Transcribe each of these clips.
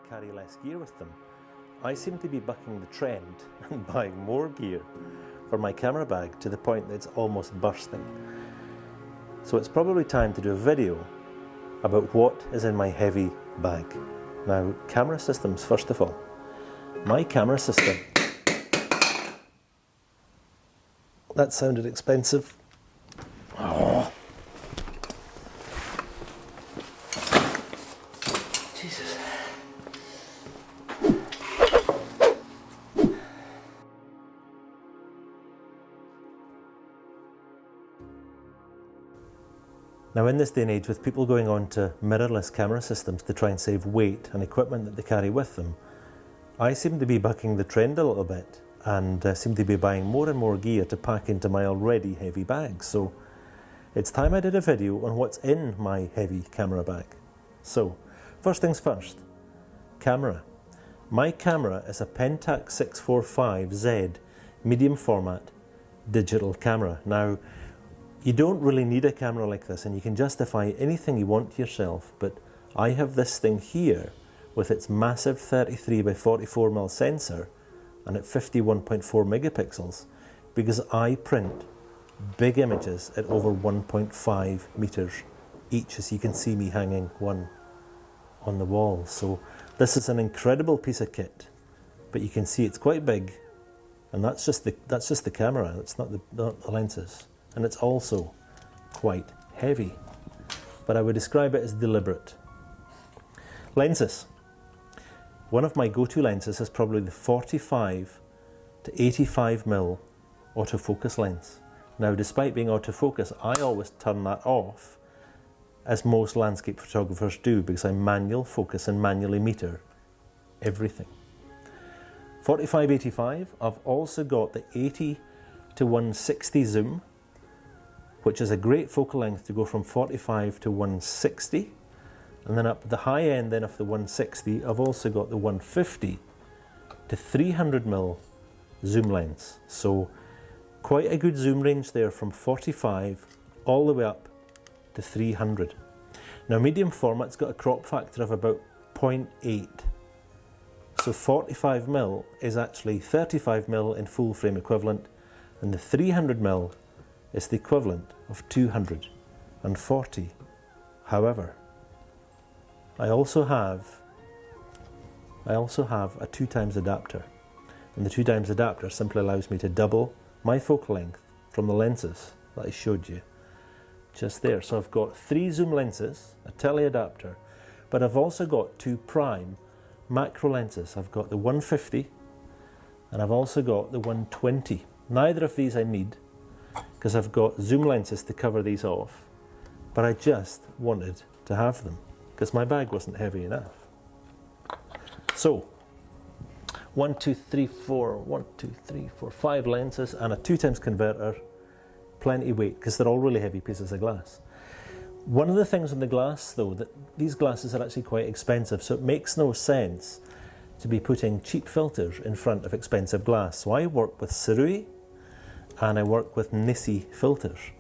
carry less gear with them, I seem to be bucking the trend and buying more gear for my camera bag to the point that it's almost bursting. So it's probably time to do a video about what is in my heavy bag. Now, camera systems first of all. My camera system, that sounded expensive. Oh. Jesus. Now, in this day and age, with people going on to mirrorless camera systems to try and save weight and equipment that they carry with them, I seem to be bucking the trend a little bit and seem to be buying more and more gear to pack into my already heavy bag. So it's time I did a video on what's in my heavy camera bag. So first things first, camera. My camera is a Pentax 645Z medium format digital camera. Now, you don't really need a camera like this, and you can justify anything you want to yourself, but I have this thing here with its massive 33 by 44mm sensor and at 51.4 megapixels because I print big images at over 1.5 meters each, as you can see me hanging one on the wall. So this is an incredible piece of kit, but you can see it's quite big, and that's just the camera, it's not the lenses. And it's also quite heavy, but I would describe it as deliberate. Lenses. One of my go-to lenses is probably the 45 to 85mm autofocus lens. Now, despite being autofocus, I always turn that off, as most landscape photographers do, because I manual focus and manually meter everything. 45-85, I've also got the 80 to 160 zoom, which is a great focal length to go from 45 to 160. And then up at the high end then of the 160, I've also got the 150 to 300mm zoom lens. So quite a good zoom range there from 45 all the way up to 300. Now, medium format's got a crop factor of about 0.8. So 45mm is actually 35mm in full frame equivalent, and the 300mm is the equivalent of 240. However, I also have a 2x adapter, and the 2x adapter simply allows me to double my focal length from the lenses that I showed you just there. So I've got 3 zoom lenses, a tele adapter, but I've also got 2 prime macro lenses. I've got the 150 and I've also got the 120. Neither of these I need, because I've got zoom lenses to cover these off, but I just wanted to have them because my bag wasn't heavy enough. So 5 lenses and a 2x converter, plenty weight because they're all really heavy pieces of glass. One of the things on the glass though, that these glasses are actually quite expensive, so it makes no sense to be putting cheap filters in front of expensive glass. So I work with Sirui and I work with NISI filters.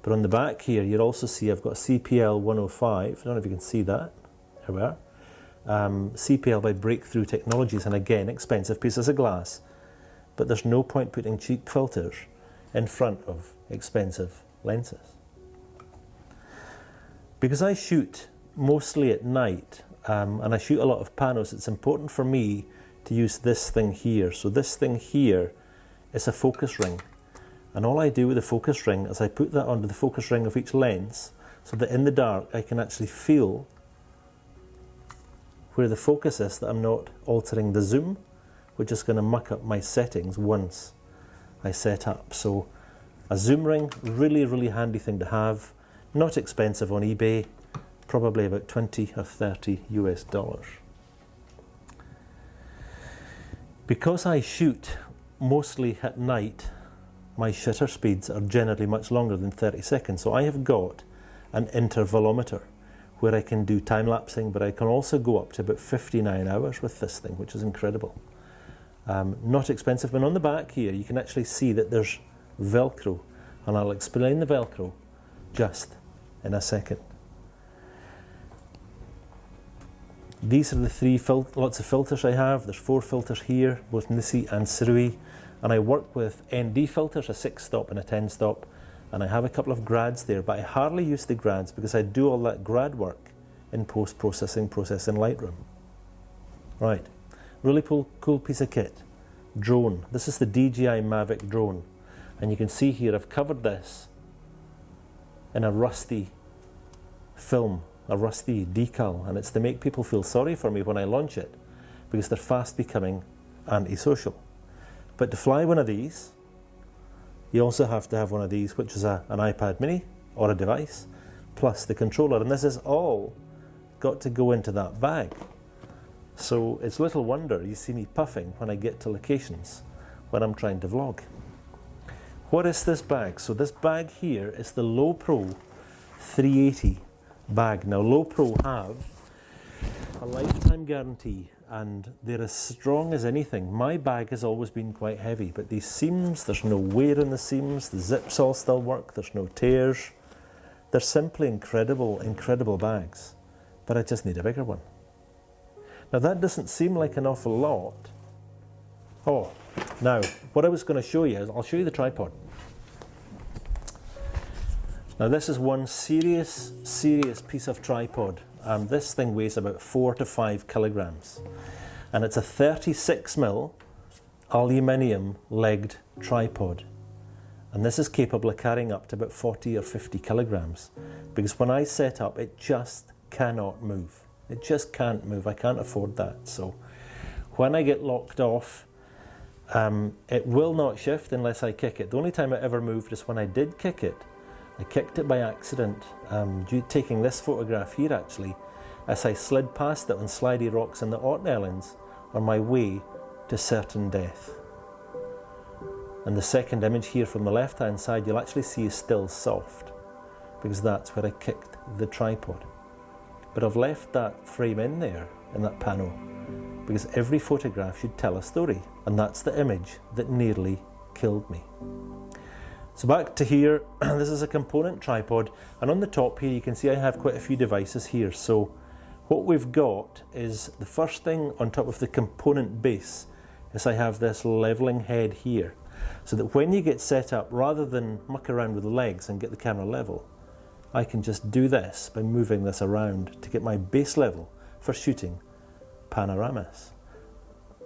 But on the back here, you'll also see I've got CPL 105. I don't know if you can see that. There we are. CPL by Breakthrough Technologies, and again, expensive pieces of glass. But there's no point putting cheap filters in front of expensive lenses. Because I shoot mostly at night, and I shoot a lot of panos, it's important for me to use this thing here. So this thing here is a focus ring. And all I do with the focus ring is I put that onto the focus ring of each lens so that in the dark I can actually feel where the focus is, that I'm not altering the zoom, which is going to muck up my settings once I set up. So a zoom ring, really, really handy thing to have. Not expensive on eBay, probably about 20 or 30 US dollars. Because I shoot mostly at night, my shutter speeds are generally much longer than 30 seconds. So I have got an intervalometer where I can do time-lapsing, but I can also go up to about 59 hours with this thing, which is incredible. Not expensive, but on the back here you can actually see that there's Velcro, and I'll explain the Velcro just in a second. These are the three lots of filters I have. There's 4 filters here, both NISI and Sirui, and I work with ND filters, a 6-stop and a 10-stop, and I have a couple of Grads there, but I hardly use the Grads because I do all that Grad work in processing in Lightroom. Right, really cool piece of kit. Drone. This is the DJI Mavic drone, and you can see here I've covered this in a rusty film, a rusty decal, and it's to make people feel sorry for me when I launch it because they're fast becoming antisocial. But to fly one of these, you also have to have one of these, which is an iPad mini or a device, plus the controller, and this is all got to go into that bag. So it's little wonder you see me puffing when I get to locations when I'm trying to vlog. What is this bag? So this bag here is the Low Pro 380 bag. Now Low Pro have a lifetime guarantee and they're as strong as anything. My bag has always been quite heavy, but these seams, there's no wear in the seams, the zips all still work, there's no tears. They're simply incredible, incredible bags, but I just need a bigger one. Now that doesn't seem like an awful lot. Oh, now what I was going to show you is, I'll show you the tripod. Now this is one serious piece of tripod. This thing weighs about 4 to 5 kilograms, and it's a 36mm aluminium legged tripod, and this is capable of carrying up to about 40 or 50 kilograms because when I set up it just cannot move. It just can't move. I can't afford that. So when I get locked off, it will not shift unless I kick it. The only time it ever moved is when I did kick it. I kicked it by accident, taking this photograph here actually, as I slid past it on slidey rocks in the Orton Islands on my way to certain death. And the second image here from the left hand side you'll actually see is still soft, because that's where I kicked the tripod. But I've left that frame in there, in that panel, because every photograph should tell a story, and that's the image that nearly killed me. So back to here, this is a component tripod, and on the top here you can see I have quite a few devices here. So what we've got is, the first thing on top of the component base is I have this leveling head here, so that when you get set up, rather than muck around with the legs and get the camera level, I can just do this by moving this around to get my base level for shooting panoramas.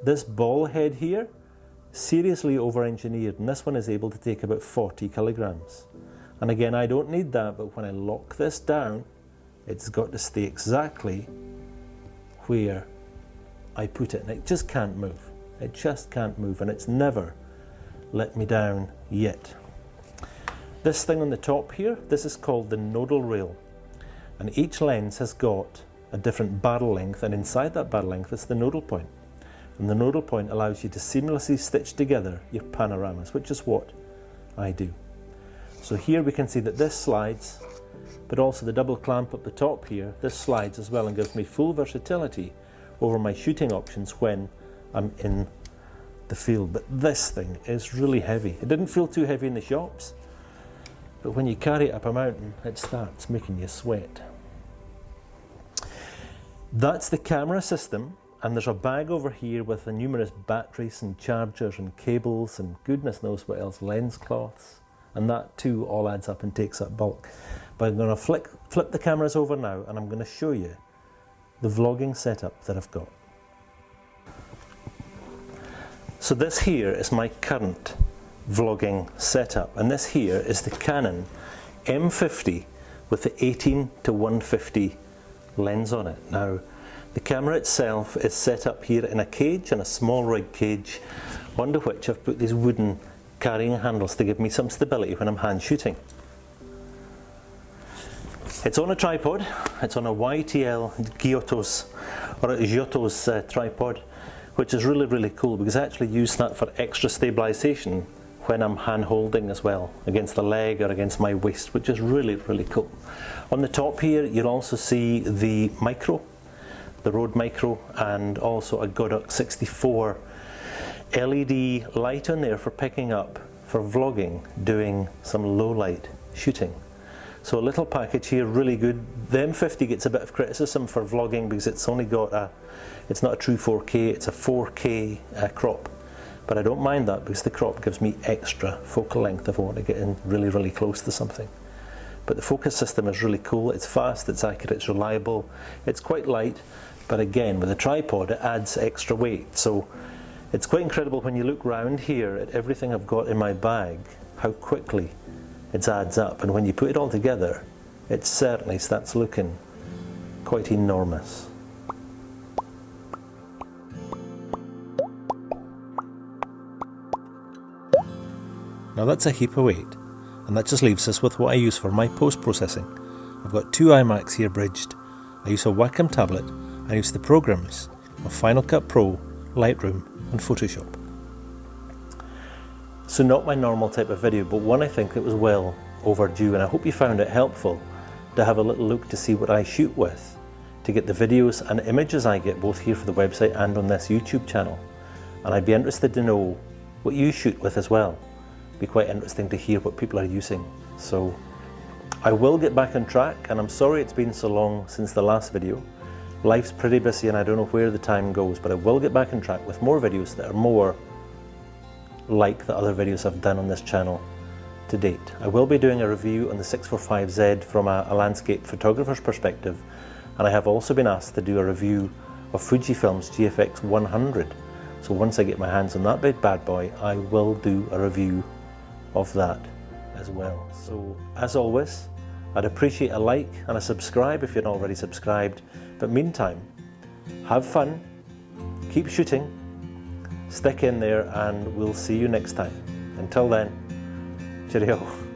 This ball head here, seriously over-engineered, and this one is able to take about 40 kilograms. And again, I don't need that, but when I lock this down, it's got to stay exactly where I put it, and it just can't move. It just can't move, and it's never let me down yet. This thing on the top here, this is called the Nodal rail, and each lens has got a different barrel length, and inside that barrel length is the nodal point. And the nodal point allows you to seamlessly stitch together your panoramas, which is what I do. So here we can see that this slides, but also the double clamp up the top here, this slides as well and gives me full versatility over my shooting options when I'm in the field. But this thing is really heavy. It didn't feel too heavy in the shops, but when you carry it up a mountain, it starts making you sweat. That's the camera system. And there's a bag over here with the numerous batteries and chargers and cables and goodness knows what else, lens cloths, and that too all adds up and takes up bulk. But I'm going to flip the cameras over now, and I'm going to show you the vlogging setup that I've got. So this here is my current vlogging setup, and this here is the Canon M50 with the 18-150 lens on it. Now, the camera itself is set up here in a cage, in a SmallRig cage, under which I've put these wooden carrying handles to give me some stability when I'm hand shooting. It's on a tripod. It's on a YTL Giotto's tripod, which is really cool because I actually use that for extra stabilization when I'm hand holding as well, against the leg or against my waist, which is really cool. On the top here you'll also see the micro, the Rode Micro, and also a Godox 64 LED light on there for picking up, for vlogging, doing some low light shooting. So a little package here, really good. The M50 gets a bit of criticism for vlogging because it's only got it's not a true 4K, it's a 4K crop. But I don't mind that because the crop gives me extra focal length if I want to get in really, really close to something. But the focus system is really cool. It's fast, it's accurate, it's reliable, it's quite light. But again, with a tripod, it adds extra weight. So it's quite incredible when you look round here at everything I've got in my bag, how quickly it adds up. And when you put it all together, it certainly starts looking quite enormous. Now that's a heap of weight, and that just leaves us with what I use for my post-processing. I've got two iMacs here bridged. I use a Wacom tablet. I use the programs of Final Cut Pro, Lightroom and Photoshop. So not my normal type of video, but one I think that was well overdue, and I hope you found it helpful to have a little look to see what I shoot with, to get the videos and images I get both here for the website and on this YouTube channel. And I'd be interested to know what you shoot with as well. It'd be quite interesting to hear what people are using. So I will get back on track, and I'm sorry it's been so long since the last video. Life's pretty busy and I don't know where the time goes, but I will get back on track with more videos that are more like the other videos I've done on this channel to date. I will be doing a review on the 645Z from a landscape photographer's perspective, and I have also been asked to do a review of Fujifilm's GFX 100. So once I get my hands on that big bad boy, I will do a review of that as well. So as always, I'd appreciate a like and a subscribe if you're not already subscribed. But meantime, have fun, keep shooting, stick in there, and we'll see you next time. Until then, cheerio.